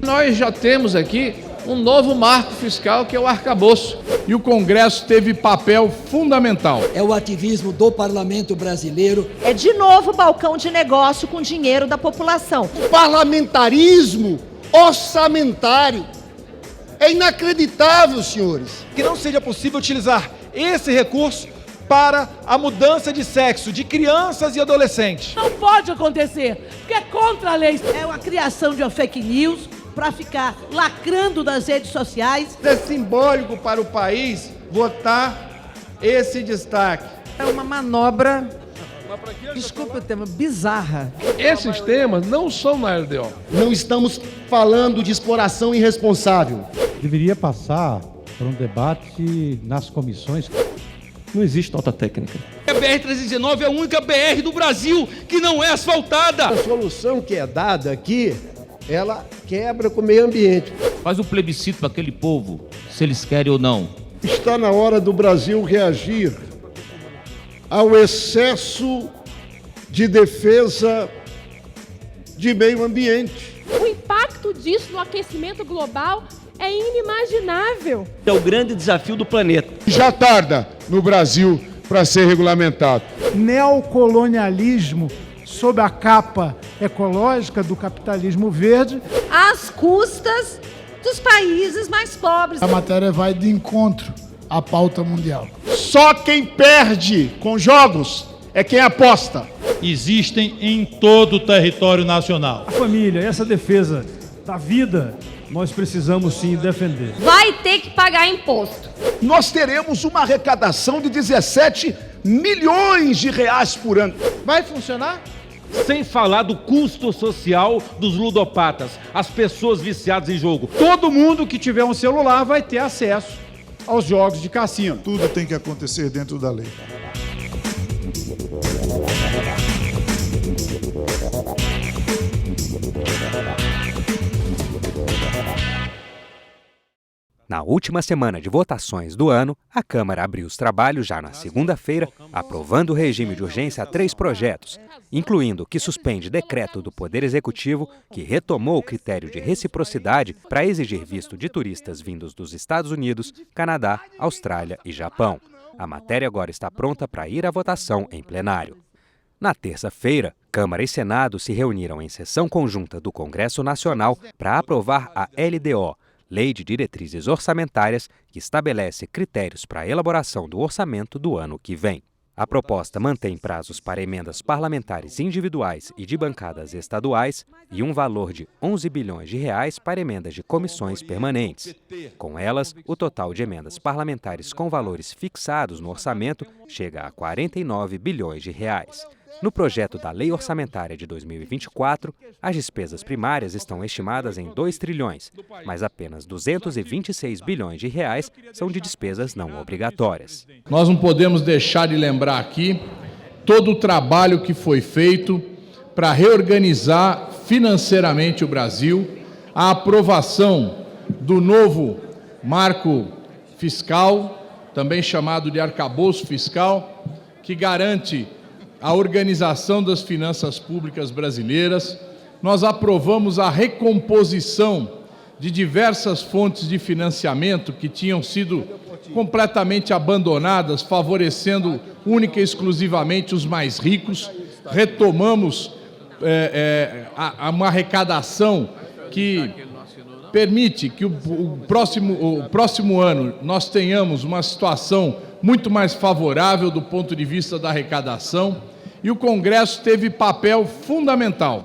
Nós já temos aqui um novo marco fiscal, que é o arcabouço. E o Congresso teve papel fundamental. É o ativismo do parlamento brasileiro. É de novo balcão de negócio com dinheiro da população. O parlamentarismo orçamentário. É inacreditável, senhores. Que não seja possível utilizar esse recurso para a mudança de sexo de crianças e adolescentes. Não pode acontecer, porque é contra a lei. É uma criação de uma fake news para ficar lacrando nas redes sociais. É simbólico para o país votar esse destaque. É uma manobra, desculpa o termo, bizarra. Esses temas não são na LDO. Não estamos falando de exploração irresponsável. Deveria passar por um debate nas comissões. Não existe nota técnica. A BR-319 é a única BR do Brasil que não é asfaltada. A solução que é dada aqui, ela quebra com o meio ambiente. Faz um plebiscito para aquele povo, se eles querem ou não. Está na hora do Brasil reagir ao excesso de defesa de meio ambiente. O impacto disso no aquecimento global é inimaginável. É o grande desafio do planeta. Já tarda no Brasil para ser regulamentado. Neocolonialismo sob a capa ecológica do capitalismo verde, às custas dos países mais pobres. A matéria vai de encontro à pauta mundial. Só quem perde com jogos é quem aposta. Existem em todo o território nacional. A família, essa defesa da vida, nós precisamos sim defender. Vai ter que pagar imposto. Nós teremos uma arrecadação de 17 milhões de reais por ano. Vai funcionar? Sem falar do custo social dos ludopatas, as pessoas viciadas em jogo. Todo mundo que tiver um celular vai ter acesso aos jogos de cassino. Tudo tem que acontecer dentro da lei. Na última semana de votações do ano, a Câmara abriu os trabalhos já na segunda-feira, aprovando o regime de urgência a 3 projetos, incluindo o que suspende decreto do Poder Executivo que retomou o critério de reciprocidade para exigir visto de turistas vindos dos Estados Unidos, Canadá, Austrália e Japão. A matéria agora está pronta para ir à votação em plenário. Na terça-feira, Câmara e Senado se reuniram em sessão conjunta do Congresso Nacional para aprovar a LDO, Lei de Diretrizes Orçamentárias, que estabelece critérios para a elaboração do orçamento do ano que vem. A proposta mantém prazos para emendas parlamentares individuais e de bancadas estaduais e um valor de 11 bilhões de reais para emendas de comissões permanentes. Com elas, o total de emendas parlamentares com valores fixados no orçamento chega a 49 bilhões de reais. No projeto da Lei Orçamentária de 2024, as despesas primárias estão estimadas em 2 trilhões, mas apenas 226 bilhões de reais são de despesas não obrigatórias. Nós não podemos deixar de lembrar aqui todo o trabalho que foi feito para reorganizar financeiramente o Brasil, a aprovação do novo marco fiscal, também chamado de arcabouço fiscal, que garante a organização das finanças públicas brasileiras. Nós aprovamos a recomposição de diversas fontes de financiamento que tinham sido completamente abandonadas, favorecendo única e exclusivamente os mais ricos. Retomamos uma arrecadação que permite que o próximo ano nós tenhamos uma situação muito mais favorável do ponto de vista da arrecadação. E o Congresso teve papel fundamental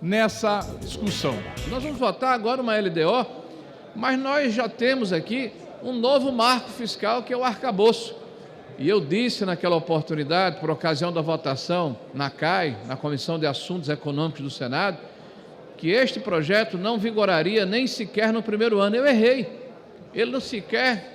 nessa discussão. Nós vamos votar agora uma LDO, mas nós já temos aqui um novo marco fiscal, que é o arcabouço. E eu disse naquela oportunidade, por ocasião da votação na CAI, na Comissão de Assuntos Econômicos do Senado, que este projeto não vigoraria nem sequer no primeiro ano. Eu errei. Ele não sequer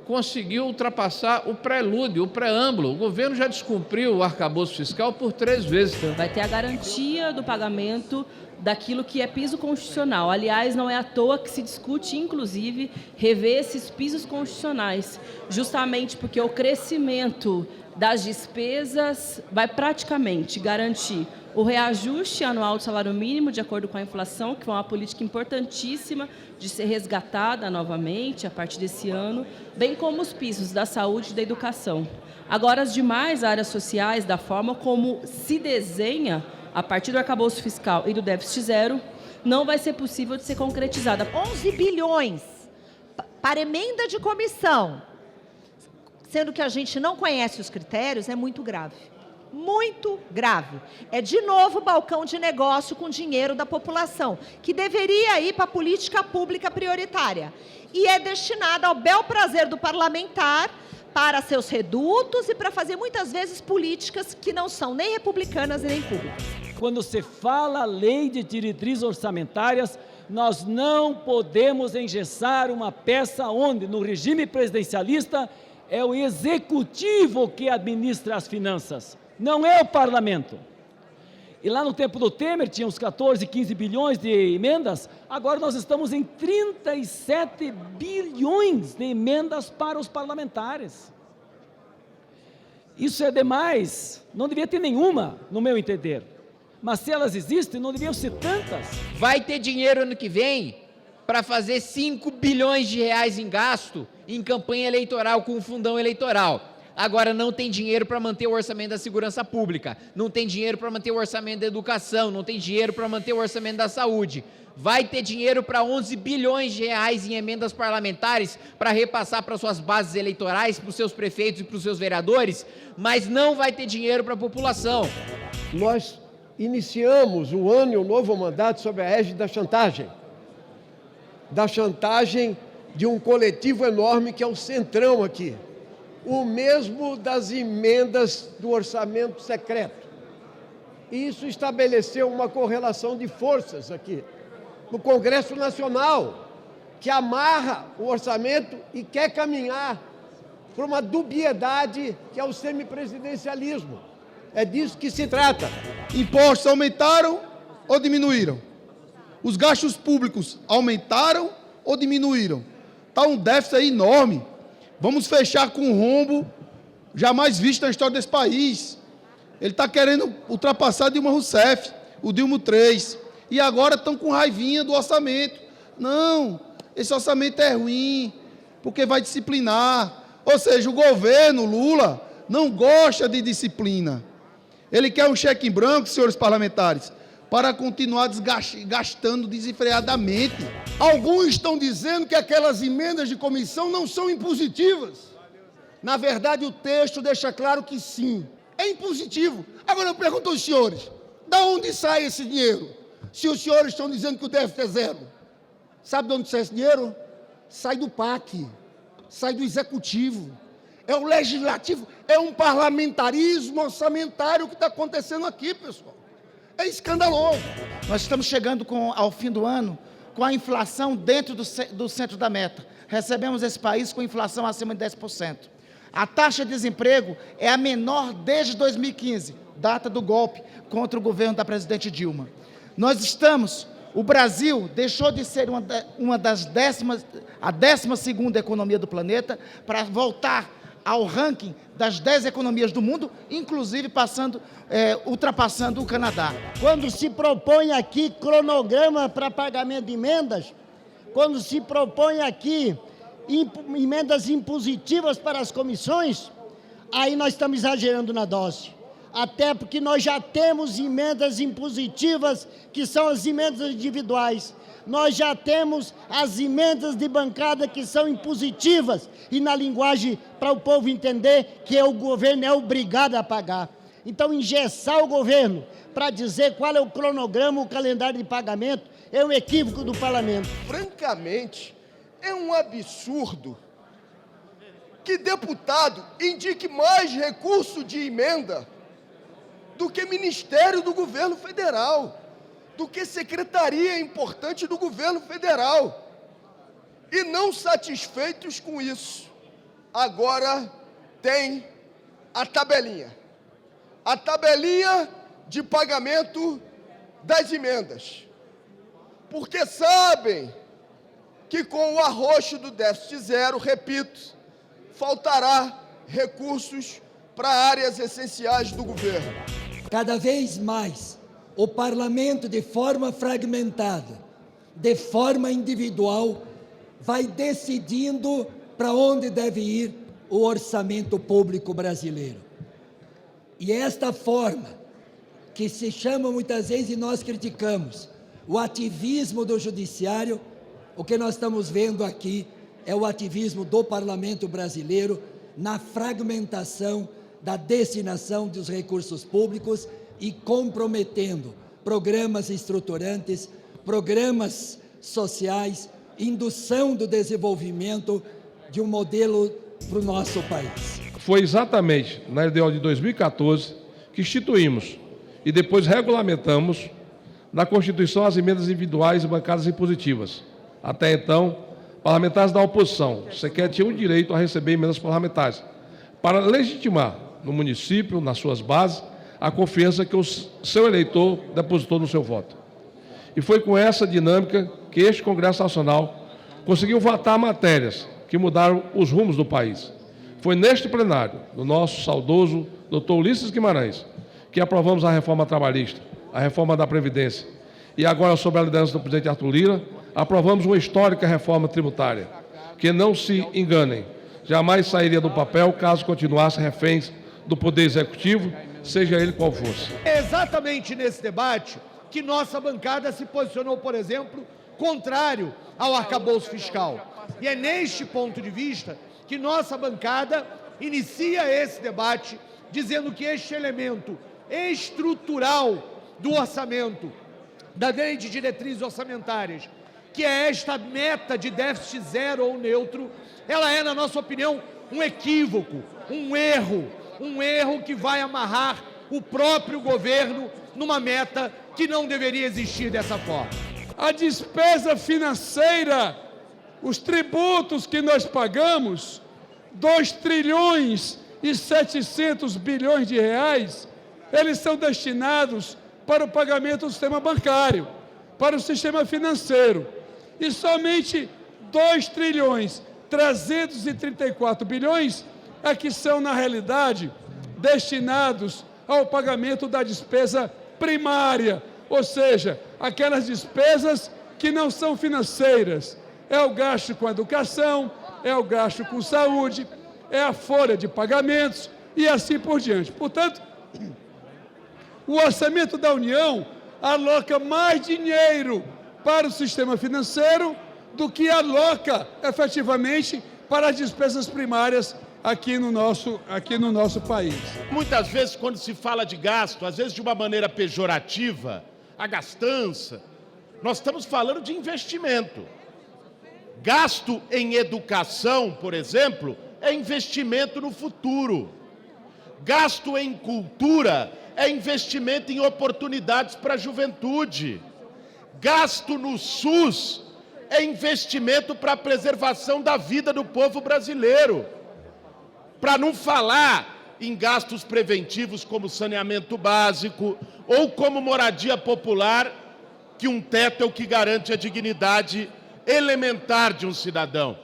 conseguiu ultrapassar o prelúdio, o preâmbulo. O governo já descumpriu o arcabouço fiscal por 3 vezes. Vai ter a garantia do pagamento daquilo que é piso constitucional. Aliás, não é à toa que se discute, inclusive, rever esses pisos constitucionais, justamente porque o crescimento das despesas vai praticamente garantir o reajuste anual do salário mínimo de acordo com a inflação, que é uma política importantíssima de ser resgatada novamente a partir desse ano, bem como os pisos da saúde e da educação. Agora, as demais áreas sociais, da forma como se desenha a partir do arcabouço fiscal e do déficit zero, não vai ser possível de ser concretizada. 11 bilhões para emenda de comissão, sendo que a gente não conhece os critérios, é muito grave. Muito grave. É, de novo, balcão de negócio com dinheiro da população, que deveria ir para a política pública prioritária. E é destinado ao bel prazer do parlamentar, para seus redutos e para fazer, muitas vezes, políticas que não são nem republicanas nem públicas. Quando se fala lei de diretrizes orçamentárias, nós não podemos engessar uma peça onde, no regime presidencialista, é o executivo que administra as finanças, não é o parlamento. E lá no tempo do Temer tinha uns 14, 15 bilhões de emendas, agora nós estamos em 37 bilhões de emendas para os parlamentares. Isso é demais, não devia ter nenhuma, no meu entender. Mas se elas existem, não deviam ser tantas. Vai ter dinheiro ano que vem para fazer 5 bilhões de reais em gasto em campanha eleitoral com o fundão eleitoral. Agora não tem dinheiro para manter o orçamento da segurança pública, não tem dinheiro para manter o orçamento da educação, não tem dinheiro para manter o orçamento da saúde. Vai ter dinheiro para 11 bilhões de reais em emendas parlamentares para repassar para suas bases eleitorais, para os seus prefeitos e para os seus vereadores, mas não vai ter dinheiro para a população. Nós iniciamos o ano e o novo mandato sob a égide da chantagem de um coletivo enorme que é o Centrão aqui. O mesmo das emendas do orçamento secreto. Isso estabeleceu uma correlação de forças aqui no Congresso Nacional, que amarra o orçamento e quer caminhar para uma dubiedade que é o semipresidencialismo. É disso que se trata. Impostos aumentaram ou diminuíram? Os gastos públicos aumentaram ou diminuíram? Está um déficit aí enorme. Vamos fechar com um rombo jamais visto na história desse país. Ele está querendo ultrapassar Dilma Rousseff, o Dilma III. E agora estão com raivinha do orçamento. Não, esse orçamento é ruim, porque vai disciplinar. Ou seja, o governo Lula não gosta de disciplina. Ele quer um cheque em branco, senhores parlamentares, para continuar gastando desenfreadamente. Alguns estão dizendo que aquelas emendas de comissão não são impositivas. Na verdade, o texto deixa claro que sim, é impositivo. Agora eu pergunto aos senhores, de onde sai esse dinheiro? Se os senhores estão dizendo que o déficit é zero. Sabe de onde sai esse dinheiro? Sai do PAC, sai do Executivo. É o Legislativo, é um parlamentarismo orçamentário que está acontecendo aqui, pessoal. É escandaloso. Nós estamos chegando ao fim do ano com a inflação dentro do centro da meta. Recebemos esse país com inflação acima de 10%. A taxa de desemprego é a menor desde 2015, data do golpe contra o governo da presidente Dilma. O Brasil deixou de ser a 12ª economia do planeta para voltar ao ranking das 10 economias do mundo, inclusive ultrapassando o Canadá. Quando se propõe aqui cronograma para pagamento de emendas, quando se propõe aqui emendas impositivas para as comissões, aí nós estamos exagerando na dose. Até porque nós já temos emendas impositivas, que são as emendas individuais. Nós já temos as emendas de bancada que são impositivas e na linguagem para o povo entender que o governo é obrigado a pagar. Então, engessar o governo para dizer qual é o cronograma, o calendário de pagamento, é um equívoco do parlamento. Francamente, é um absurdo que deputado indique mais recurso de emenda do que Ministério do Governo Federal, do que secretaria importante do governo federal. E não satisfeitos com isso, agora tem a tabelinha de pagamento das emendas, porque sabem que com o arroxo do déficit zero, repito, faltará recursos para áreas essenciais do governo. Cada vez mais, o parlamento, de forma fragmentada, de forma individual, vai decidindo para onde deve ir o orçamento público brasileiro. E esta forma, que se chama muitas vezes, e nós criticamos, o ativismo do judiciário, o que nós estamos vendo aqui é o ativismo do parlamento brasileiro na fragmentação da destinação dos recursos públicos e comprometendo programas estruturantes, programas sociais, indução do desenvolvimento de um modelo para o nosso país. Foi exatamente na LDO de 2014 que instituímos e depois regulamentamos na Constituição as emendas individuais e bancadas impositivas. Até então, parlamentares da oposição sequer tinham o direito a receber emendas parlamentares, para legitimar no município, nas suas bases, a confiança que o seu eleitor depositou no seu voto. E foi com essa dinâmica que este Congresso Nacional conseguiu votar matérias que mudaram os rumos do país. Foi neste plenário, do nosso saudoso Dr. Ulisses Guimarães, que aprovamos a reforma trabalhista, a reforma da Previdência, e agora, sob a liderança do presidente Arthur Lira, aprovamos uma histórica reforma tributária, que, não se enganem, jamais sairia do papel caso continuasse reféns do Poder Executivo, seja ele qual fosse. É exatamente nesse debate que nossa bancada se posicionou, por exemplo, contrário ao arcabouço fiscal. E é neste ponto de vista que nossa bancada inicia esse debate dizendo que este elemento estrutural do orçamento, da lei de diretrizes orçamentárias, que é esta meta de déficit zero ou neutro, ela é, na nossa opinião, um equívoco, um erro que vai amarrar o próprio governo numa meta que não deveria existir dessa forma. A despesa financeira, os tributos que nós pagamos, 2 trilhões e 700 bilhões de reais, eles são destinados para o pagamento do sistema bancário, para o sistema financeiro. E somente 2 trilhões 334 bilhões é que são, na realidade, destinados ao pagamento da despesa primária, ou seja, aquelas despesas que não são financeiras. É o gasto com a educação, é o gasto com saúde, é a folha de pagamentos e assim por diante. Portanto, o orçamento da União aloca mais dinheiro para o sistema financeiro do que aloca efetivamente para as despesas primárias aqui no nosso país. Muitas vezes, quando se fala de gasto, às vezes de uma maneira pejorativa, a gastança, nós estamos falando de investimento. Gasto em educação, por exemplo, é investimento no futuro. Gasto em cultura é investimento em oportunidades para a juventude. Gasto no SUS é investimento para a preservação da vida do povo brasileiro. Para não falar em gastos preventivos como saneamento básico ou como moradia popular, que um teto é o que garante a dignidade elementar de um cidadão.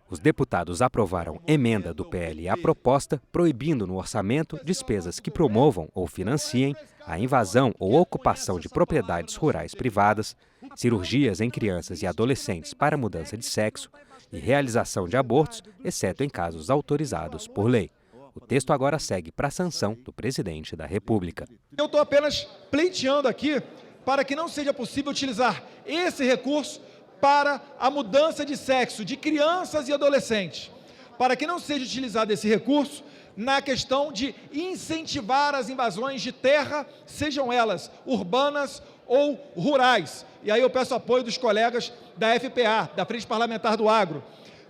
Os deputados aprovaram emenda do PL à proposta, proibindo no orçamento despesas que promovam ou financiem a invasão ou ocupação de propriedades rurais privadas, cirurgias em crianças e adolescentes para mudança de sexo e realização de abortos, exceto em casos autorizados por lei. O texto agora segue para a sanção do presidente da República. Eu estou apenas pleiteando aqui para que não seja possível utilizar esse recurso para a mudança de sexo de crianças e adolescentes, para que não seja utilizado esse recurso na questão de incentivar as invasões de terra, sejam elas urbanas ou rurais. E aí eu peço apoio dos colegas da FPA, da Frente Parlamentar do Agro.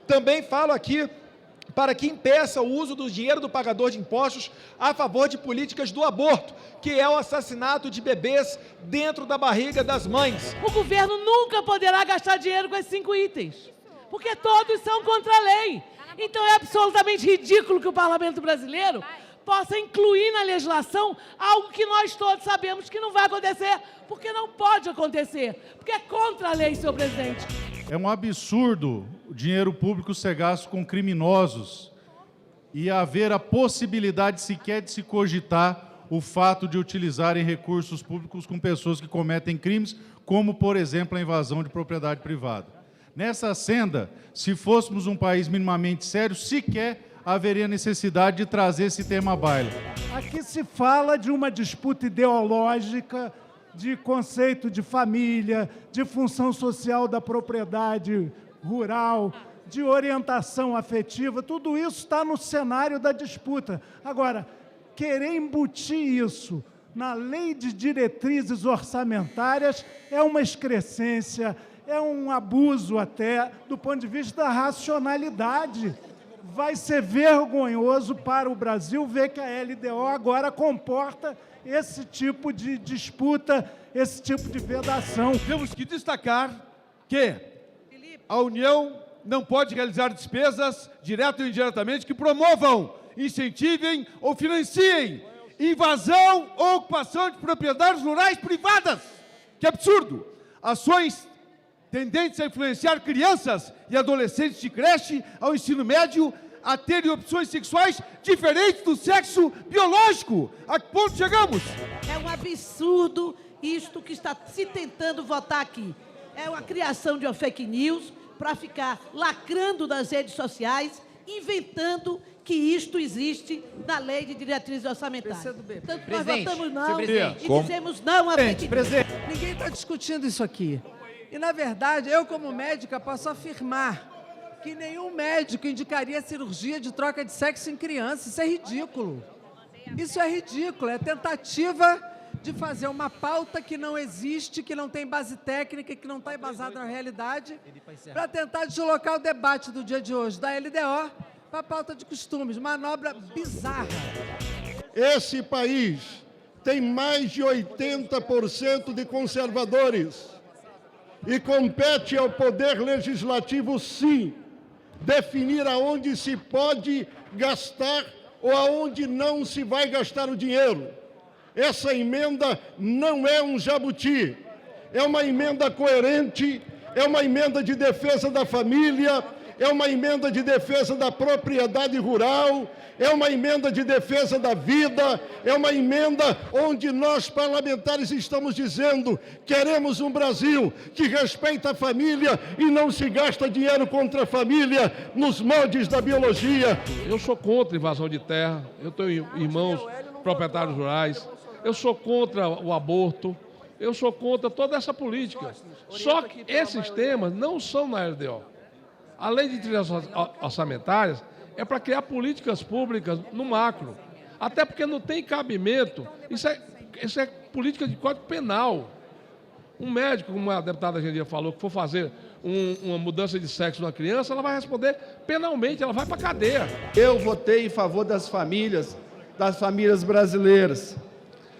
Também falo aqui para que impeça o uso do dinheiro do pagador de impostos a favor de políticas do aborto, que é o assassinato de bebês dentro da barriga das mães. O governo nunca poderá gastar dinheiro com esses 5 itens, porque todos são contra a lei. Então é absolutamente ridículo que o parlamento brasileiro possa incluir na legislação algo que nós todos sabemos que não vai acontecer, porque não pode acontecer, porque é contra a lei, senhor presidente. É um absurdo o dinheiro público ser gasto com criminosos e haver a possibilidade sequer de se cogitar o fato de utilizarem recursos públicos com pessoas que cometem crimes, como, por exemplo, a invasão de propriedade privada. Nessa senda, se fôssemos um país minimamente sério, sequer haveria necessidade de trazer esse tema à baila. Aqui se fala de uma disputa ideológica, de conceito de família, de função social da propriedade rural, de orientação afetiva, tudo isso está no cenário da disputa. Agora, querer embutir isso na lei de diretrizes orçamentárias é uma excrescência, é um abuso até do ponto de vista da racionalidade. Vai ser vergonhoso para o Brasil ver que a LDO agora comporta esse tipo de disputa, esse tipo de vedação. Temos que destacar que a União não pode realizar despesas, direto ou indiretamente, que promovam, incentivem ou financiem invasão ou ocupação de propriedades rurais privadas. Que absurdo! Ações tendentes a influenciar crianças e adolescentes de creche ao ensino médio a terem opções sexuais diferentes do sexo biológico. A que ponto chegamos? É um absurdo isto que está se tentando votar aqui. É uma criação de uma fake news para ficar lacrando nas redes sociais, inventando que isto existe na lei de diretrizes orçamentárias. Tanto nós votamos não e dizemos não a fake news. Ninguém está discutindo isso aqui. E, na verdade, eu, como médica, posso afirmar que nenhum médico indicaria cirurgia de troca de sexo em criança. Isso é ridículo. Isso é ridículo. É tentativa de fazer uma pauta que não existe, que não tem base técnica, que não está embasada na realidade, para tentar deslocar o debate do dia de hoje da LDO para a pauta de costumes. Manobra bizarra. Esse país tem mais de 80% de conservadores. E compete ao Poder Legislativo, sim, definir aonde se pode gastar ou aonde não se vai gastar o dinheiro. Essa emenda não é um jabuti, é uma emenda coerente, é uma emenda de defesa da família, é uma emenda de defesa da propriedade rural, é uma emenda de defesa da vida, é uma emenda onde nós parlamentares estamos dizendo: queremos um Brasil que respeita a família e não se gasta dinheiro contra a família nos moldes da biologia. Eu sou contra a invasão de terra, eu tenho irmãos proprietários rurais, eu sou contra o aborto, eu sou contra toda essa política. Só que esses temas não são na LDO. A lei de diretrizes orçamentárias é para criar políticas públicas no macro. Até porque não tem cabimento. Isso é política de código penal. Um médico, como a deputada Gendia falou, que for fazer uma mudança de sexo numa criança, ela vai responder penalmente, ela vai para a cadeia. Eu votei em favor das famílias brasileiras.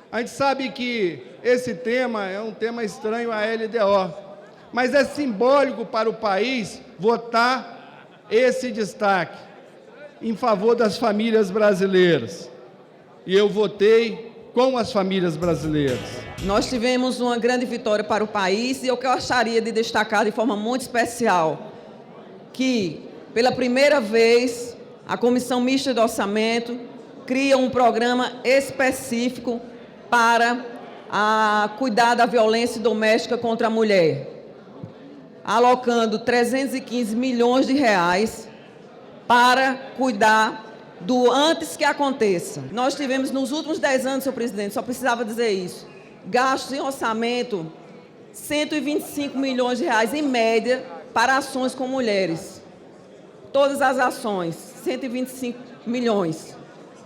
A gente sabe que esse tema é um tema estranho à LDO, mas é simbólico para o país votar esse destaque em favor das famílias brasileiras. E eu votei com as famílias brasileiras. Nós tivemos uma grande vitória para o país e o que eu gostaria de destacar de forma muito especial, que pela primeira vez a Comissão Mista de Orçamento cria um programa específico para cuidar da violência doméstica contra a mulher, alocando 315 milhões de reais para cuidar do antes que aconteça. Nós tivemos nos últimos 10 anos, senhor presidente, só precisava dizer isso, gastos em orçamento 125 milhões de reais em média para ações com mulheres. Todas as ações, 125 milhões.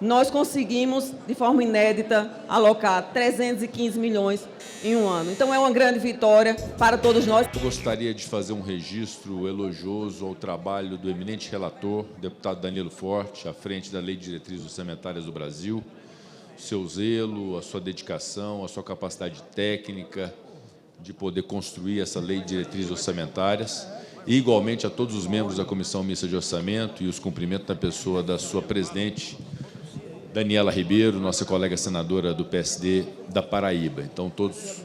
Nós conseguimos, de forma inédita, alocar 315 milhões em um ano. Então, é uma grande vitória para todos nós. Eu gostaria de fazer um registro elogioso ao trabalho do eminente relator, deputado Danilo Forte, à frente da Lei de Diretrizes Orçamentárias do Brasil. Seu zelo, a sua dedicação, a sua capacidade técnica de poder construir essa Lei de Diretrizes Orçamentárias. E, igualmente, a todos os membros da Comissão Mista de Orçamento e os cumprimentos na pessoa da sua presidente, Daniela Ribeiro, nossa colega senadora do PSD da Paraíba. Então, todos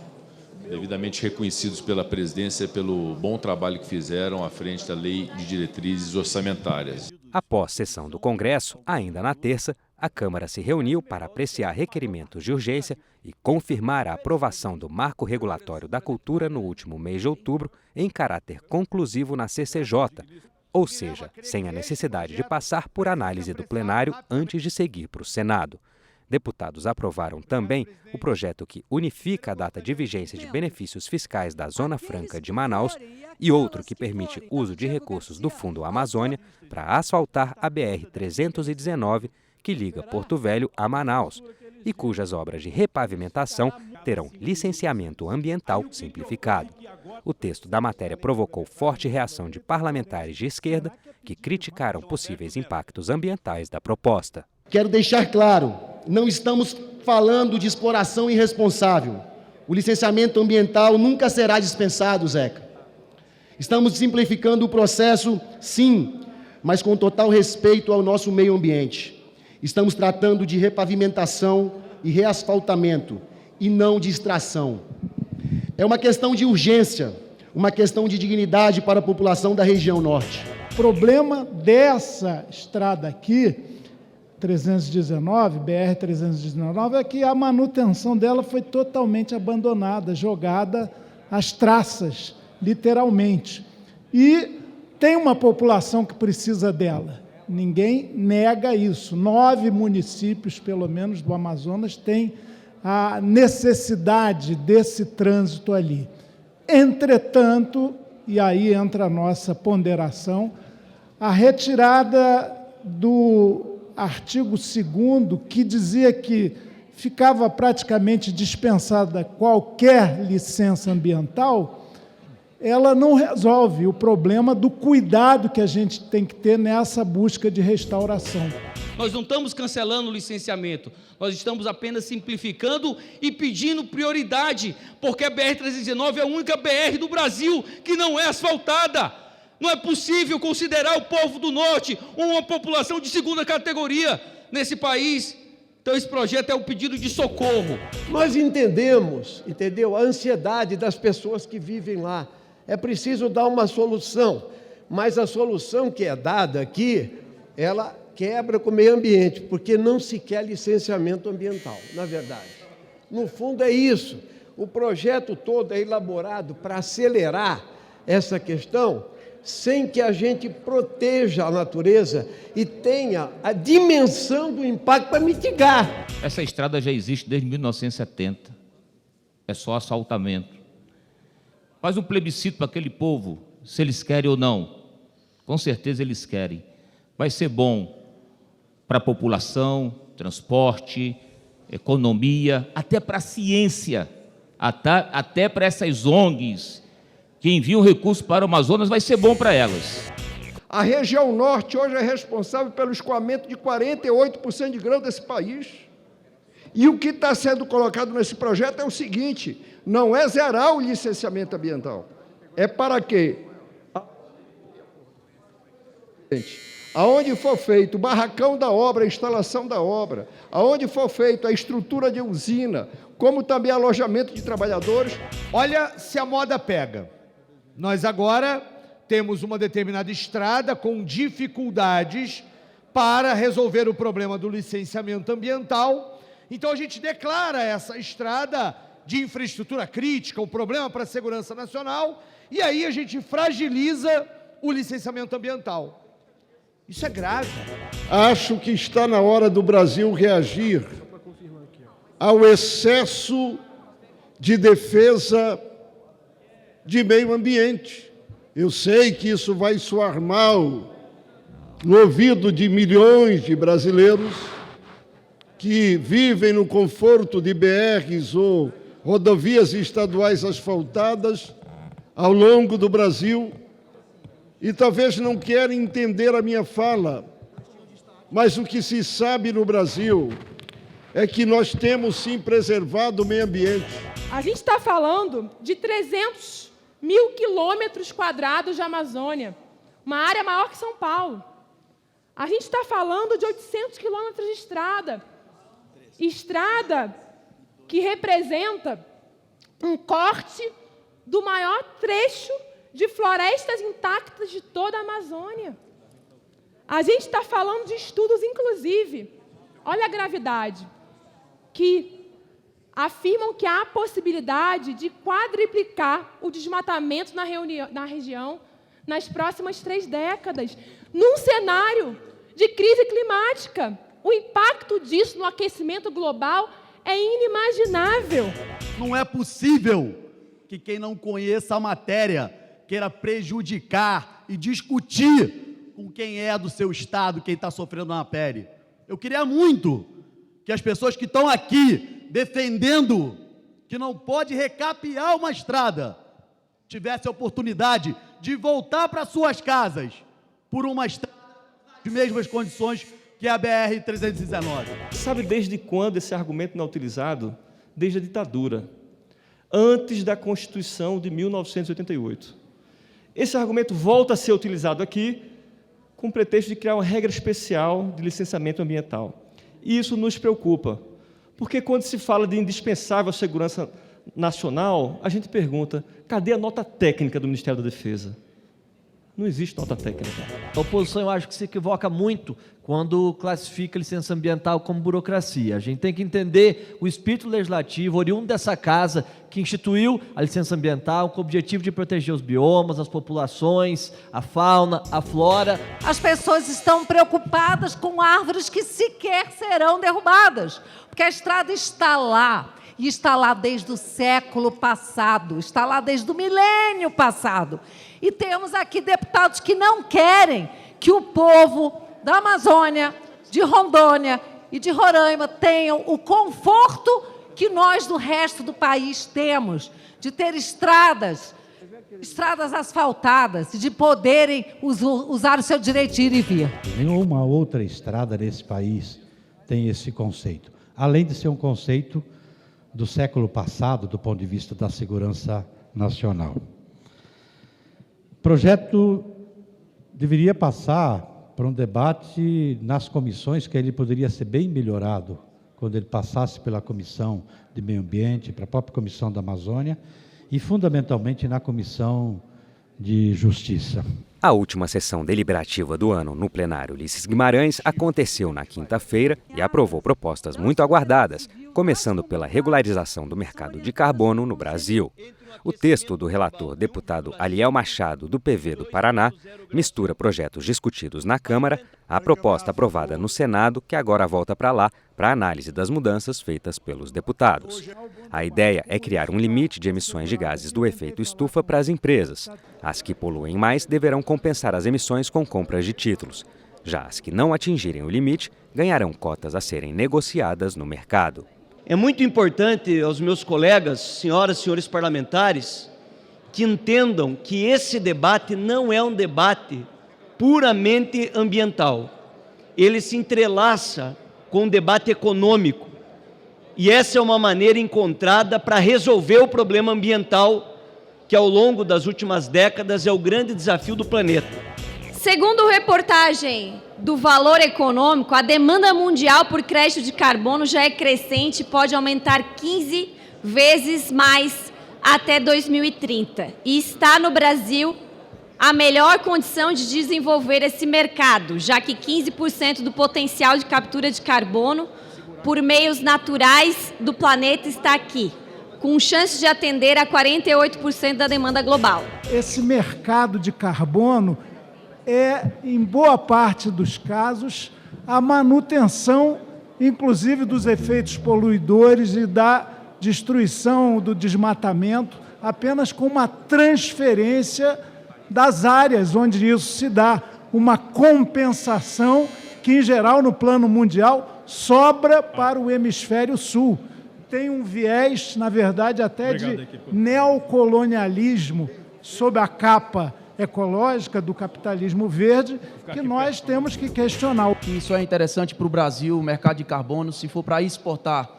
devidamente reconhecidos pela presidência pelo bom trabalho que fizeram à frente da Lei de Diretrizes Orçamentárias. Após sessão do Congresso, ainda na terça, a Câmara se reuniu para apreciar requerimentos de urgência e confirmar a aprovação do Marco Regulatório da Cultura no último mês de outubro, em caráter conclusivo na CCJ, ou seja, sem a necessidade de passar por análise do plenário antes de seguir para o Senado. Deputados aprovaram também o projeto que unifica a data de vigência de benefícios fiscais da Zona Franca de Manaus e outro que permite uso de recursos do Fundo Amazônia para asfaltar a BR-319, que liga Porto Velho a Manaus, e cujas obras de repavimentação terão licenciamento ambiental simplificado. O texto da matéria provocou forte reação de parlamentares de esquerda que criticaram possíveis impactos ambientais da proposta. Quero deixar claro, não estamos falando de exploração irresponsável. O licenciamento ambiental nunca será dispensado, Zeca. Estamos simplificando o processo, sim, mas com total respeito ao nosso meio ambiente. Estamos tratando de repavimentação e reasfaltamento, e não de extração. É uma questão de urgência, uma questão de dignidade para a população da região norte. O problema dessa estrada aqui, 319, BR-319, é que a manutenção dela foi totalmente abandonada, jogada às traças, literalmente. E tem uma população que precisa dela. Ninguém nega isso. 9 municípios, pelo menos, do Amazonas têm a necessidade desse trânsito ali. Entretanto, e aí entra a nossa ponderação, a retirada do artigo 2º, que dizia que ficava praticamente dispensada qualquer licença ambiental, ela não resolve o problema do cuidado que a gente tem que ter nessa busca de restauração. Nós não estamos cancelando o licenciamento, nós estamos apenas simplificando e pedindo prioridade, porque a BR-319 é a única BR do Brasil que não é asfaltada. Não é possível considerar o povo do Norte uma população de segunda categoria nesse país. Então, esse projeto é um pedido de socorro. Nós entendemos, entendeu? A ansiedade das pessoas que vivem lá. É preciso dar uma solução, mas a solução que é dada aqui, ela quebra com o meio ambiente, porque não se quer licenciamento ambiental, na verdade. No fundo é isso. O projeto todo é elaborado para acelerar essa questão, sem que a gente proteja a natureza e tenha a dimensão do impacto para mitigar. Essa estrada já existe desde 1970. É só asfaltamento. Faz um plebiscito para aquele povo, se eles querem ou não. Com certeza eles querem. Vai ser bom para a população, transporte, economia, até para a ciência, até para essas ONGs que enviam recursos para o Amazonas, vai ser bom para elas. A região norte hoje é responsável pelo escoamento de 48% de grão desse país. E o que está sendo colocado nesse projeto é o seguinte: não é zerar o licenciamento ambiental, é para quê? Aonde for feito o barracão da obra, a instalação da obra, aonde for feito a estrutura de usina, como também alojamento de trabalhadores. Olha se a moda pega. Nós agora temos uma determinada estrada com dificuldades para resolver o problema do licenciamento ambiental. Então a gente declara essa estrada de infraestrutura crítica, um problema para a segurança nacional, e aí a gente fragiliza o licenciamento ambiental. Isso é grave. Acho que está na hora do Brasil reagir ao excesso de defesa de meio ambiente. Eu sei que isso vai soar mal no ouvido de milhões de brasileiros que vivem no conforto de BRs ou rodovias estaduais asfaltadas ao longo do Brasil e talvez não querem entender a minha fala, mas o que se sabe no Brasil é que nós temos sim preservado o meio ambiente. A gente está falando de 300 1.000 quilômetros quadrados de Amazônia, uma área maior que São Paulo. A gente está falando de 800 quilômetros de estrada. Estrada que representa um corte do maior trecho de florestas intactas de toda a Amazônia. A gente está falando de estudos, inclusive, olha a gravidade, que afirmam que há a possibilidade de quadriplicar o desmatamento na região nas próximas 3 décadas, num cenário de crise climática. O impacto disso no aquecimento global é inimaginável. Não é possível que quem não conheça a matéria queira prejudicar e discutir com quem é do seu estado, quem está sofrendo na pele. Eu queria muito que as pessoas que estão aqui defendendo que não pode recapear uma estrada tivessem a oportunidade de voltar para suas casas por uma estrada de mesmas condições que a BR-319. Sabe desde quando esse argumento não é utilizado? Desde a ditadura, antes da Constituição de 1988. Esse argumento volta a ser utilizado aqui com o pretexto de criar uma regra especial de licenciamento ambiental. E isso nos preocupa, porque quando se fala de indispensável segurança nacional, a gente pergunta, cadê a nota técnica do Ministério da Defesa? Não existe nota técnica. A oposição, eu acho que se equivoca muito quando classifica a licença ambiental como burocracia. A gente tem que entender o espírito legislativo, oriundo dessa casa, que instituiu a licença ambiental com o objetivo de proteger os biomas, as populações, a fauna, a flora. As pessoas estão preocupadas com árvores que sequer serão derrubadas, porque a estrada está lá. E está lá desde o século passado, está lá desde o milênio passado. E temos aqui deputados que não querem que o povo da Amazônia, de Rondônia e de Roraima tenham o conforto que nós do resto do país temos, de ter estradas asfaltadas, e de poderem usar o seu direito de ir e vir. Nenhuma outra estrada nesse país tem esse conceito, além de ser um conceito do século passado, do ponto de vista da segurança nacional. O projeto deveria passar por um debate nas comissões, que ele poderia ser bem melhorado, quando ele passasse pela Comissão de Meio Ambiente, para a própria Comissão da Amazônia, e fundamentalmente na Comissão de Justiça. A última sessão deliberativa do ano no plenário Ulisses Guimarães aconteceu na quinta-feira e aprovou propostas muito aguardadas, começando pela regularização do mercado de carbono no Brasil. O texto do relator deputado Aliel Machado, do PV do Paraná, mistura projetos discutidos na Câmara à proposta aprovada no Senado, que agora volta para lá para análise das mudanças feitas pelos deputados. A ideia é criar um limite de emissões de gases do efeito estufa para as empresas. As que poluem mais deverão compensar as emissões com compras de títulos. Já as que não atingirem o limite ganharão cotas a serem negociadas no mercado. É muito importante aos meus colegas, senhoras e senhores parlamentares, que entendam que esse debate não é um debate puramente ambiental. Ele se entrelaça com o debate econômico. E essa é uma maneira encontrada para resolver o problema ambiental, que ao longo das últimas décadas é o grande desafio do planeta. Segundo reportagem do Valor Econômico, a demanda mundial por crédito de carbono já é crescente e pode aumentar 15 vezes mais até 2030. E está no Brasil a melhor condição de desenvolver esse mercado, já que 15% do potencial de captura de carbono por meios naturais do planeta está aqui, com chance de atender a 48% da demanda global. Esse mercado de carbono é, em boa parte dos casos, a manutenção, inclusive, dos efeitos poluidores e da destruição do desmatamento, apenas com uma transferência das áreas onde isso se dá, uma compensação que, em geral, no plano mundial, sobra para o hemisfério sul. Tem um viés, na verdade, até de neocolonialismo sob a capa ecológica do capitalismo verde, que nós temos que questionar. Isso é interessante para o Brasil, o mercado de carbono, se for para exportar.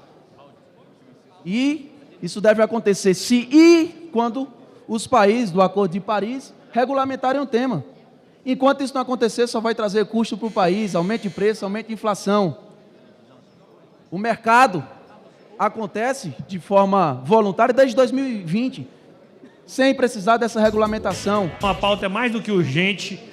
E isso deve acontecer se e quando os países do Acordo de Paris regulamentarem o tema. Enquanto isso não acontecer, só vai trazer custo para o país, aumento de preço, aumento de inflação. O mercado acontece de forma voluntária desde 2020, sem precisar dessa regulamentação. A pauta é mais do que urgente.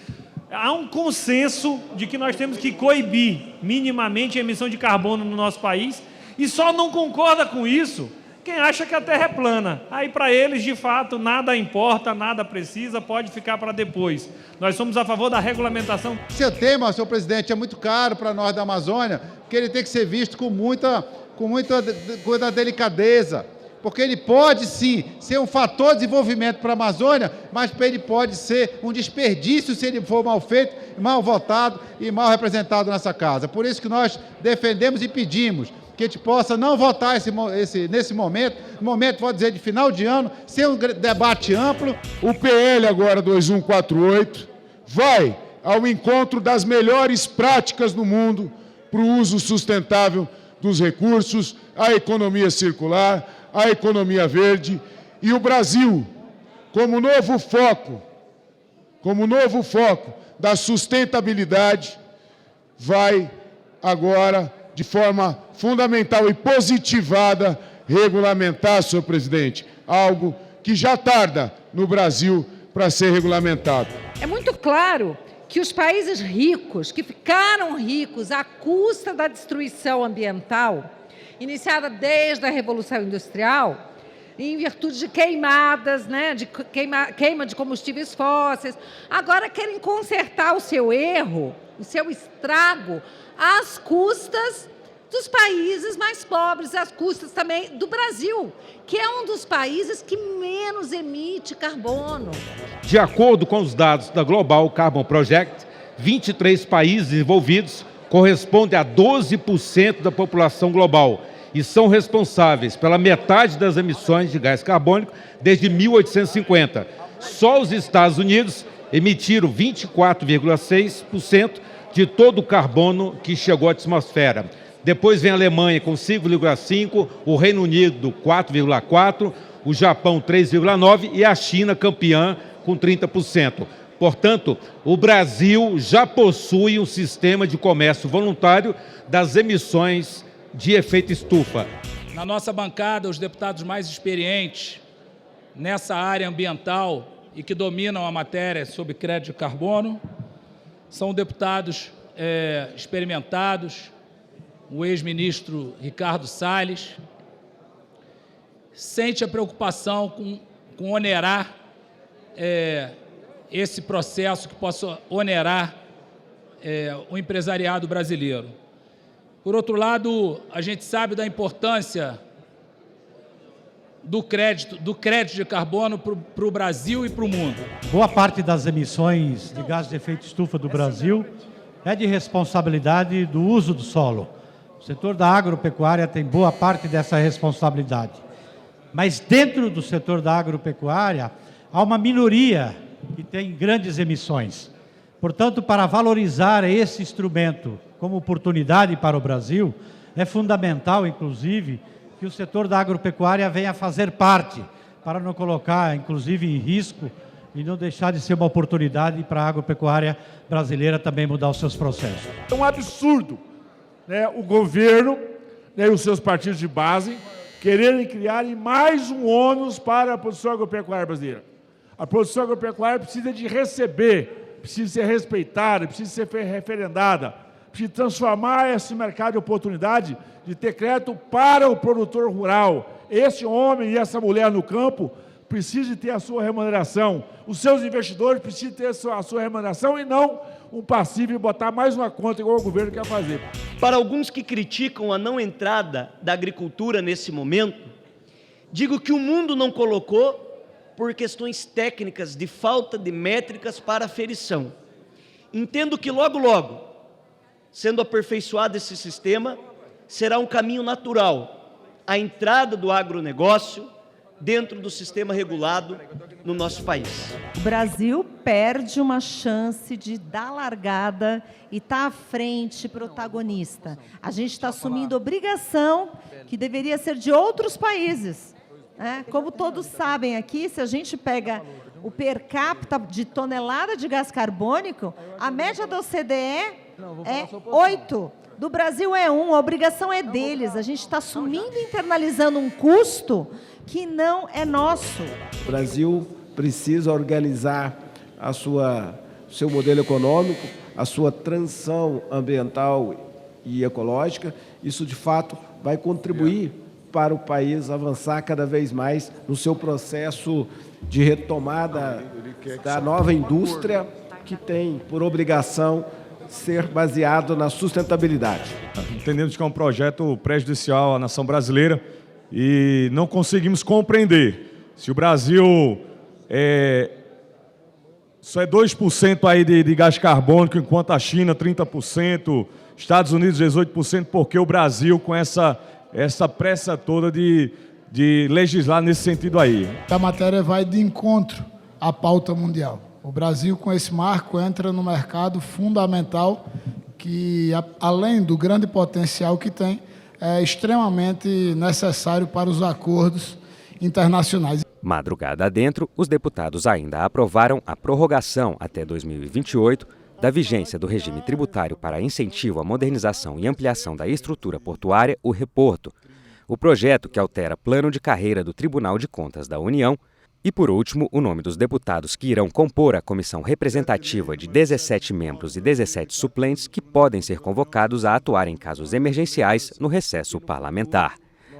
Há um consenso de que nós temos que coibir minimamente a emissão de carbono no nosso país e só não concorda com isso quem acha que a Terra é plana. Aí, para eles, de fato, nada importa, nada precisa, pode ficar para depois. Nós somos a favor da regulamentação. Seu tema, senhor presidente, é muito caro para nós da Amazônia, porque ele tem que ser visto com muita delicadeza, porque ele pode, sim, ser um fator de desenvolvimento para a Amazônia, mas ele pode ser um desperdício se ele for mal feito, mal votado e mal representado nessa casa. Por isso que nós defendemos e pedimos que a gente possa não votar nesse momento, pode dizer, de final de ano, ser um debate amplo. O PL agora 2148 vai ao encontro das melhores práticas no mundo para o uso sustentável dos recursos, a economia circular, a economia verde, e o Brasil, como novo foco da sustentabilidade, vai agora, de forma fundamental e positivada, regulamentar, senhor presidente, algo que já tarda no Brasil para ser regulamentado. É muito claro que os países ricos, que ficaram ricos à custa da destruição ambiental, iniciada desde a Revolução Industrial, em virtude de queimadas, de queima de combustíveis fósseis, agora querem consertar o seu erro, o seu estrago, às custas dos países mais pobres, às custas também do Brasil, que é um dos países que menos emite carbono. De acordo com os dados da Global Carbon Project, 23 países envolvidos correspondem a 12% da população global e são responsáveis pela metade das emissões de gás carbônico desde 1850. Só os Estados Unidos emitiram 24,6% de todo o carbono que chegou à atmosfera. Depois vem a Alemanha com 5,5%, o Reino Unido 4,4%, o Japão 3,9% e a China campeã com 30%. Portanto, o Brasil já possui um sistema de comércio voluntário das emissões de efeito estufa. Na nossa bancada, os deputados mais experientes nessa área ambiental e que dominam a matéria sobre crédito de carbono são deputados experimentados, o ex-ministro Ricardo Salles, sente a preocupação com onerar esse processo que possa onerar o empresariado brasileiro. Por outro lado, a gente sabe da importância do crédito de carbono para o Brasil e para o mundo. Boa parte das emissões de gás de efeito estufa do Brasil é de responsabilidade do uso do solo. O setor da agropecuária tem boa parte dessa responsabilidade. Mas dentro do setor da agropecuária, há uma minoria que tem grandes emissões. Portanto, para valorizar esse instrumento como oportunidade para o Brasil, é fundamental, inclusive, que o setor da agropecuária venha fazer parte, para não colocar, inclusive, em risco e não deixar de ser uma oportunidade para a agropecuária brasileira também mudar os seus processos. É um absurdo, o governo e os seus partidos de base quererem criar mais um ônus para a produção agropecuária brasileira. A produção agropecuária precisa de receber, precisa ser respeitada, precisa ser referendada, precisa transformar esse mercado de oportunidade de ter crédito para o produtor rural. Esse homem e essa mulher no campo precisam ter a sua remuneração. Os seus investidores precisam ter a sua remuneração e não um passivo e botar mais uma conta igual o governo quer fazer. Para alguns que criticam a não entrada da agricultura nesse momento, digo que o mundo não colocou por questões técnicas de falta de métricas para aferição. Entendo que logo, logo, sendo aperfeiçoado esse sistema, será um caminho natural a entrada do agronegócio dentro do sistema regulado no nosso país. O Brasil perde uma chance de dar largada e estar à frente, protagonista. A gente está assumindo obrigação que deveria ser de outros países. Como todos sabem aqui, se a gente pega o per capita de tonelada de gás carbônico, a média da OCDE é 8. Do Brasil é 1, a obrigação é deles. A gente está assumindo e internalizando um custo que não é nosso. O Brasil precisa organizar seu modelo econômico, a sua transição ambiental e ecológica. Isso, de fato, vai contribuir para o país avançar cada vez mais no seu processo de retomada da nova indústria, que tem por obrigação ser baseado na sustentabilidade. Entendemos que é um projeto prejudicial à nação brasileira e não conseguimos compreender se o Brasil só é 2% aí de gás carbônico, enquanto a China 30%, Estados Unidos 18%, porque o Brasil com essa pressa toda de legislar nesse sentido aí. A matéria vai de encontro à pauta mundial. O Brasil, com esse marco, entra no mercado fundamental que, além do grande potencial que tem, é extremamente necessário para os acordos internacionais. Madrugada adentro, os deputados ainda aprovaram a prorrogação até 2028 da vigência do regime tributário para incentivo à modernização e ampliação da estrutura portuária, o Reporto. O projeto que altera plano de carreira do Tribunal de Contas da União. E, por último, o nome dos deputados que irão compor a comissão representativa de 17 membros e 17 suplentes que podem ser convocados a atuar em casos emergenciais no recesso parlamentar.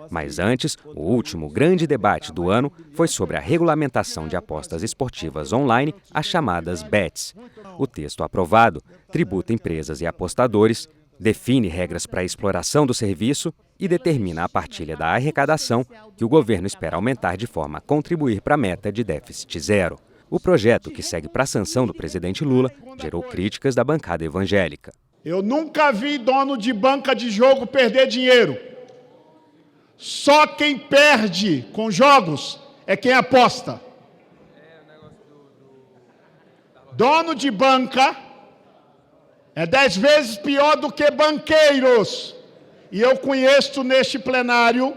Mas antes, o último grande debate do ano foi sobre a regulamentação de apostas esportivas online, as chamadas bets. O texto aprovado tributa empresas e apostadores, define regras para a exploração do serviço e determina a partilha da arrecadação, que o governo espera aumentar de forma a contribuir para a meta de déficit zero. O projeto, que segue para a sanção do presidente Lula, gerou críticas da bancada evangélica. Eu nunca vi dono de banca de jogo perder dinheiro. Só quem perde com jogos é quem aposta. Dono de banca é 10 vezes pior do que banqueiros. E eu conheço neste plenário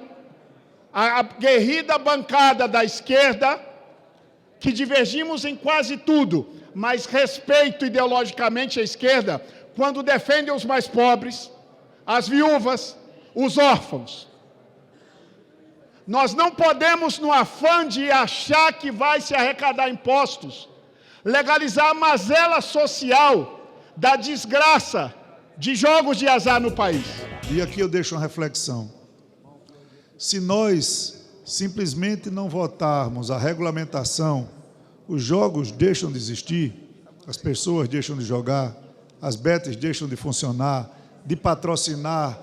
a guerrida bancada da esquerda, que divergimos em quase tudo, mas respeito ideologicamente a esquerda quando defende os mais pobres, as viúvas, os órfãos. Nós não podemos, no afã de achar que vai se arrecadar impostos, legalizar a mazela social da desgraça de jogos de azar no país. E aqui eu deixo uma reflexão. Se nós simplesmente não votarmos a regulamentação, os jogos deixam de existir, as pessoas deixam de jogar, as bets deixam de funcionar, de patrocinar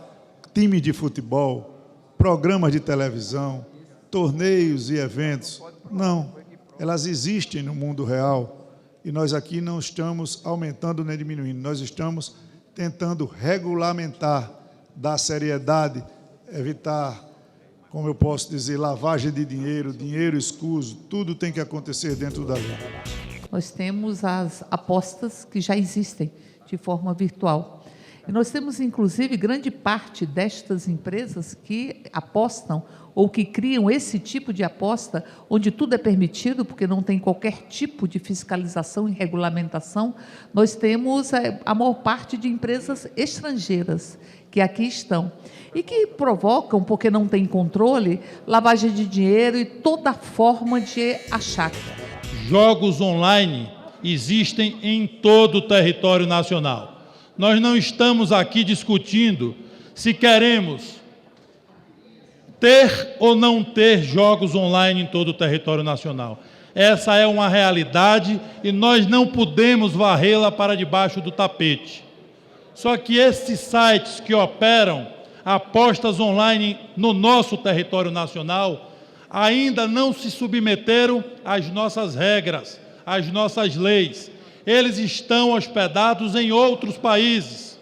time de futebol, programas de televisão, torneios e eventos. Não, elas existem no mundo real e nós aqui não estamos aumentando nem diminuindo, nós estamos tentando regulamentar, dar seriedade, evitar, como eu posso dizer, lavagem de dinheiro, dinheiro escuso, tudo tem que acontecer dentro da lei. Nós temos as apostas que já existem de forma virtual. E nós temos, inclusive, grande parte destas empresas que apostam ou que criam esse tipo de aposta, onde tudo é permitido, porque não tem qualquer tipo de fiscalização e regulamentação. Nós temos a maior parte de empresas estrangeiras que aqui estão e que provocam, porque não tem controle, lavagem de dinheiro e toda forma de achar. Jogos online existem em todo o território nacional. Nós não estamos aqui discutindo se queremos ter ou não ter jogos online em todo o território nacional. Essa é uma realidade e nós não podemos varrê-la para debaixo do tapete. Só que esses sites que operam apostas online no nosso território nacional ainda não se submeteram às nossas regras, às nossas leis. Eles estão hospedados em outros países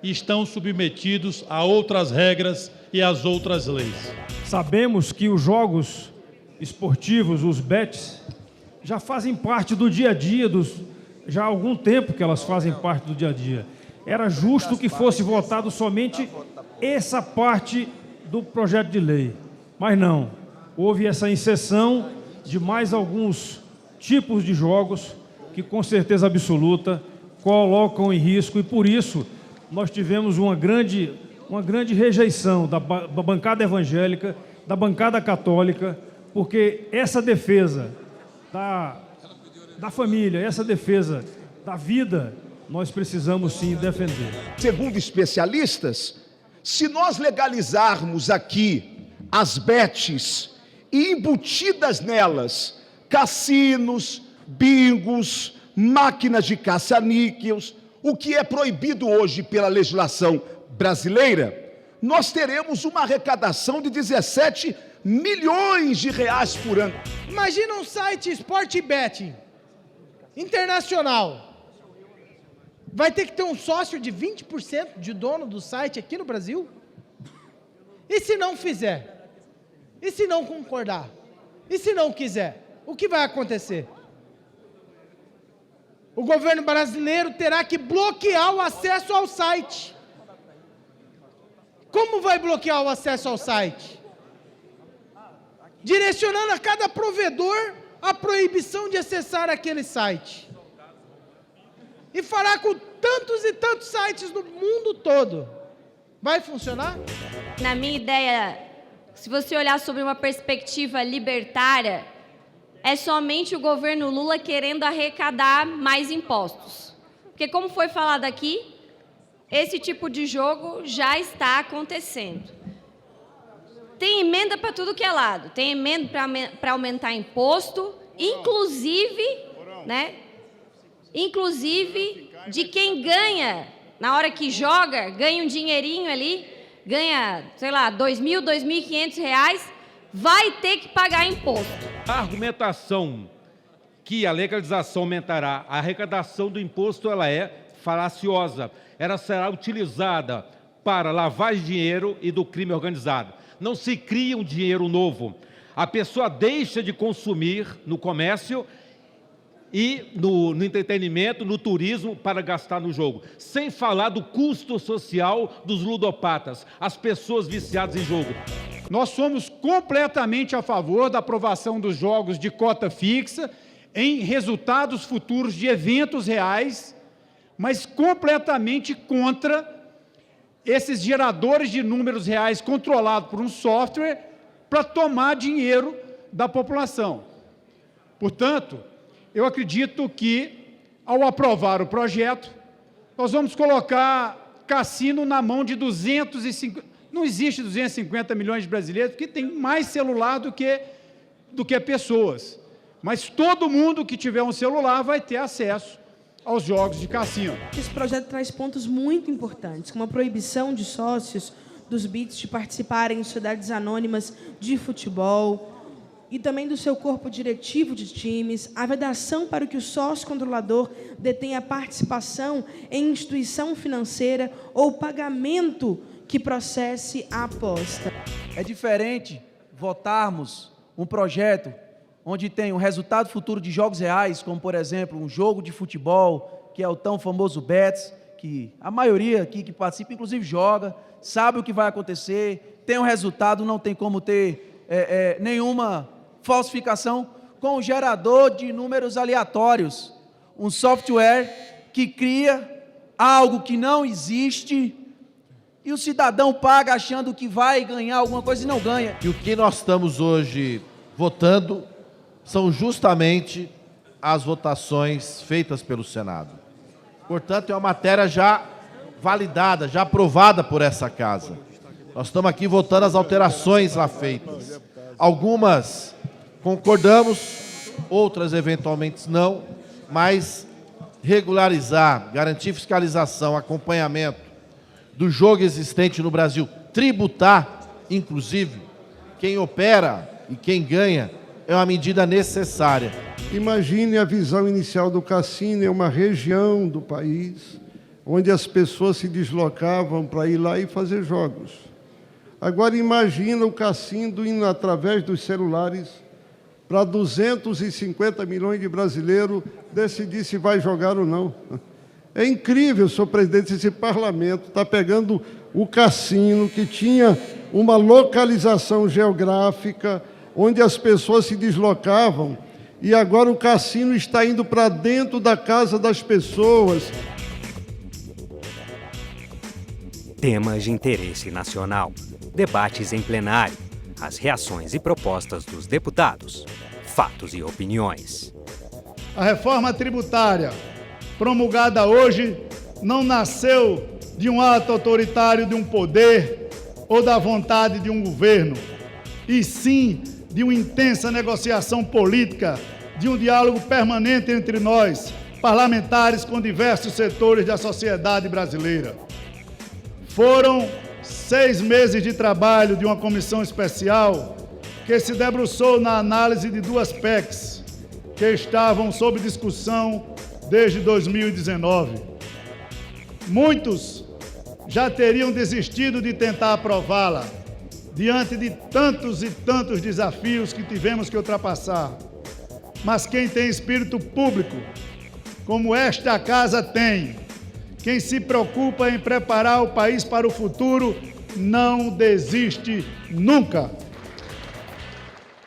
e estão submetidos a outras regras e às outras leis. Sabemos que os jogos esportivos, os bets, já fazem parte do dia a dia, já há algum tempo que elas fazem parte do dia a dia. Era justo que fosse votado somente essa parte do projeto de lei, mas não. houve essa inserção de mais alguns tipos de jogos que, com certeza absoluta, colocam em risco, e por isso nós tivemos uma grande rejeição da bancada evangélica, da bancada católica, porque essa defesa da família, essa defesa da vida, nós precisamos sim defender. Segundo especialistas, se nós legalizarmos aqui as bets e embutidas nelas cassinos, bingos, máquinas de caça-níqueis, o que é proibido hoje pela legislação brasileira, nós teremos uma arrecadação de 17 milhões de reais por ano. Imagina um site Sportbet internacional. Vai ter que ter um sócio de 20% de dono do site aqui no Brasil? E se não fizer? E se não concordar? E se não quiser? O que vai acontecer? O governo brasileiro terá que bloquear o acesso ao site. Como vai bloquear o acesso ao site? Direcionando a cada provedor a proibição de acessar aquele site. E fará com tantos e tantos sites no mundo todo. Vai funcionar? Na minha ideia, se você olhar sobre uma perspectiva libertária, é somente o governo Lula querendo arrecadar mais impostos. Porque, como foi falado aqui, esse tipo de jogo já está acontecendo. Tem emenda para tudo que é lado. Tem emenda para aumentar imposto, inclusive, né? Inclusive de quem ganha, na hora que joga, ganha um dinheirinho ali, ganha, sei lá, R$2.000, R$2.500, vai ter que pagar imposto. A argumentação que a legalização aumentará a arrecadação do imposto, ela é falaciosa. Ela será utilizada para lavagem de dinheiro e do crime organizado. Não se cria um dinheiro novo. A pessoa deixa de consumir no comércio e no entretenimento, no turismo, para gastar no jogo. Sem falar do custo social dos ludopatas, as pessoas viciadas em jogo. Nós somos completamente a favor da aprovação dos jogos de cota fixa em resultados futuros de eventos reais, mas completamente contra esses geradores de números reais controlados por um software para tomar dinheiro da população. Portanto, eu acredito que, ao aprovar o projeto, nós vamos colocar cassino na mão de 250... Não existe 250 milhões de brasileiros, porque tem mais celular do que pessoas. Mas todo mundo que tiver um celular vai ter acesso aos jogos de cassino. Esse projeto traz pontos muito importantes, como a proibição de sócios dos BITs de participarem em sociedades anônimas de futebol e também do seu corpo diretivo de times, a vedação para que o sócio controlador detenha participação em instituição financeira ou pagamento que processe a aposta. É diferente votarmos um projeto onde tem um resultado futuro de jogos reais, como, por exemplo, um jogo de futebol, que é o tão famoso Bets, que a maioria aqui que participa, inclusive, joga, sabe o que vai acontecer, tem um resultado, não tem como ter nenhuma falsificação, com um gerador de números aleatórios, um software que cria algo que não existe e o cidadão paga achando que vai ganhar alguma coisa e não ganha. E o que nós estamos hoje votando são justamente as votações feitas pelo Senado. Portanto, é uma matéria já validada, já aprovada por essa casa. Nós estamos aqui votando as alterações lá feitas. Algumas concordamos, outras eventualmente não, mas regularizar, garantir fiscalização, acompanhamento do jogo existente no Brasil, tributar, inclusive, quem opera e quem ganha, é uma medida necessária. Imagine a visão inicial do cassino em uma região do país onde as pessoas se deslocavam para ir lá e fazer jogos. Agora imagina o cassino indo através dos celulares para 250 milhões de brasileiros decidir se vai jogar ou não. É incrível, senhor presidente, esse parlamento está pegando o cassino que tinha uma localização geográfica onde as pessoas se deslocavam, e agora o cassino está indo para dentro da casa das pessoas. Temas de interesse nacional, debates em plenário, as reações e propostas dos deputados, fatos e opiniões. A reforma tributária, promulgada hoje, não nasceu de um ato autoritário de um poder ou da vontade de um governo, e sim de uma intensa negociação política, de um diálogo permanente entre nós, parlamentares com diversos setores da sociedade brasileira. Foram 6 meses de trabalho de uma comissão especial que se debruçou na análise de 2 PECs que estavam sob discussão desde 2019. Muitos já teriam desistido de tentar aprová-la, diante de tantos e tantos desafios que tivemos que ultrapassar. Mas quem tem espírito público, como esta casa tem, quem se preocupa em preparar o país para o futuro, não desiste nunca.